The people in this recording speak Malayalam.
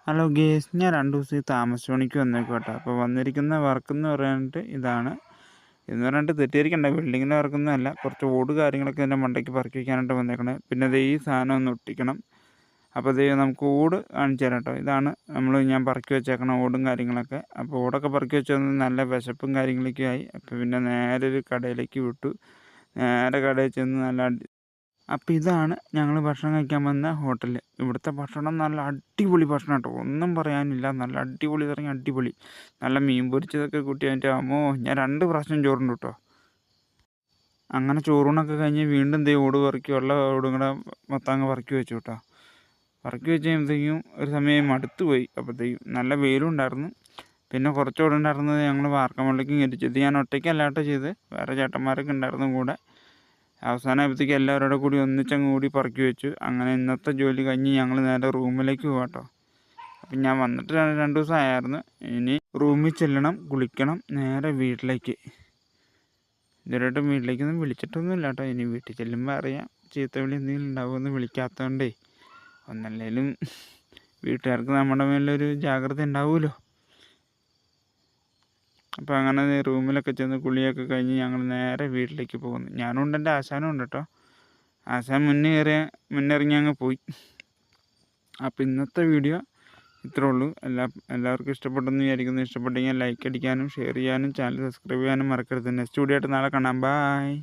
ഹലോ ഗേസ്, ഞാൻ 2 ദിവസം താമസിച്ച് പണിക്ക് വന്നേക്കും കേട്ടോ. അപ്പോൾ വന്നിരിക്കുന്ന വർക്ക് എന്ന് പറയാനായിട്ട് ഇതാണ്. എന്ന് പറഞ്ഞിട്ട് തെറ്റിദ്ധരിക്കണ്ട, ബിൽഡിങ്ങിൻ്റെ വർക്കൊന്നും അല്ല. കുറച്ച് ഓട് കാര്യങ്ങളൊക്കെ എൻ്റെ മണ്ടയ്ക്ക് പറക്കി വയ്ക്കാനായിട്ട് വന്നേക്കണേ. പിന്നെ ദേ ഈ സാധനം ഒന്ന് ഒട്ടിക്കണം. അപ്പോൾ ദേ നമുക്ക് ഓട് കാണിച്ചു തരാം കേട്ടോ. ഇതാണ് ഞാൻ പറക്കി വെച്ചേക്കണ ഓടും കാര്യങ്ങളൊക്കെ. അപ്പോൾ ഓടൊക്കെ പറക്കി വെച്ചത് നല്ല വിശപ്പും കാര്യങ്ങളൊക്കെ ആയി. അപ്പോൾ പിന്നെ നേരെ ഒരു കടയിലേക്ക് വിട്ടു. നേരെ കടയിൽ ചെന്ന് അപ്പോൾ ഇതാണ് ഞങ്ങൾ ഭക്ഷണം കഴിക്കാൻ വന്ന ഹോട്ടൽ. ഇവിടുത്തെ ഭക്ഷണം നല്ല അടിപൊളി ഭക്ഷണം കേട്ടോ, ഒന്നും പറയാനില്ല. നല്ല അടിപൊളി തുടങ്ങി അടിപൊളി. നല്ല മീൻ പൊരിച്ചതൊക്കെ കൂട്ടി അതിൻ്റെ അമ്മോ, ഞാൻ 2 പ്രാവശ്യം ചോറുണ്ട് കേട്ടോ. അങ്ങനെ ചോറൂണൊക്കെ കഴിഞ്ഞ് വീണ്ടും ദേ ഓട് പറക്കി, ഉള്ള ഓടും കൂടെ മൊത്തം അങ്ങ് പറക്കി വെച്ചു കേട്ടോ. പറക്കി വെച്ച് കഴിയുമ്പോഴത്തേക്കും ഒരു സമയം മടുത്തു പോയി. അപ്പോഴത്തേക്കും നല്ല വെയിലും ഉണ്ടായിരുന്നു. പിന്നെ കുറച്ച് ഓടുണ്ടായിരുന്നത് ഞങ്ങൾ വാർക്കമ്പളിലേക്കും കയറ്റിച്ചു. ഇത് ഞാൻ ഒറ്റയ്ക്കല്ല കേട്ടോ ചെയ്ത്, വേറെ ചേട്ടന്മാരൊക്കെ ഉണ്ടായിരുന്നു കൂടെ. അവസാനമായപ്പോഴത്തേക്ക് എല്ലാവരോടും കൂടി ഒന്നിച്ചങ്ങ് കൂടി പറക്കി വെച്ചു. അങ്ങനെ ഇന്നത്തെ ജോലി കഴിഞ്ഞ് ഞങ്ങൾ നേരെ റൂമിലേക്ക് പോകാം കേട്ടോ. അപ്പം ഞാൻ വന്നിട്ട് 2 ദിവസം ആയിരുന്നു. ഇനി റൂമിൽ ചെല്ലണം, കുളിക്കണം, നേരെ വീട്ടിലേക്ക്. ഇതുവരെയായിട്ടും വീട്ടിലേക്കൊന്നും വിളിച്ചിട്ടൊന്നുമില്ല കേട്ടോ. ഇനി വീട്ടിൽ ചെല്ലുമ്പോൾ അറിയാം ചീത്ത വിളി എന്തെങ്കിലും ഉണ്ടാവുമെന്ന്. വിളിക്കാത്തതുകൊണ്ടേ ഒന്നല്ലേലും വീട്ടുകാർക്ക് നമ്മുടെ മേലൊരു ജാഗ്രത ഉണ്ടാവുമല്ലോ. അപ്പോൾ അങ്ങനെ റൂമിലൊക്കെ ചെന്ന് കുളിയൊക്കെ കഴിഞ്ഞ് ഞങ്ങൾ നേരെ വീട്ടിലേക്ക് പോകുന്നു. ഞാനും ഉണ്ട്, എൻ്റെ ആശാനും ഉണ്ട് കേട്ടോ. ആശാൻ മുന്നിറങ്ങി അങ്ങ് പോയി. അപ്പോൾ ഇന്നത്തെ വീഡിയോ ഇത്രേ ഉള്ളൂ. എല്ലാവർക്കും ഇഷ്ടപ്പെട്ടെന്ന് വിചാരിക്കുന്നു. ഇഷ്ടപ്പെട്ടെങ്കിൽ ലൈക്ക് അടിക്കാനും ഷെയർ ചെയ്യാനും ചാനൽ സബ്സ്ക്രൈബ് ചെയ്യാനും മറക്കരുത്. നെക്സ്റ്റ് വീഡിയോ ആയിട്ട് നാളെ കാണാം. ബായ്.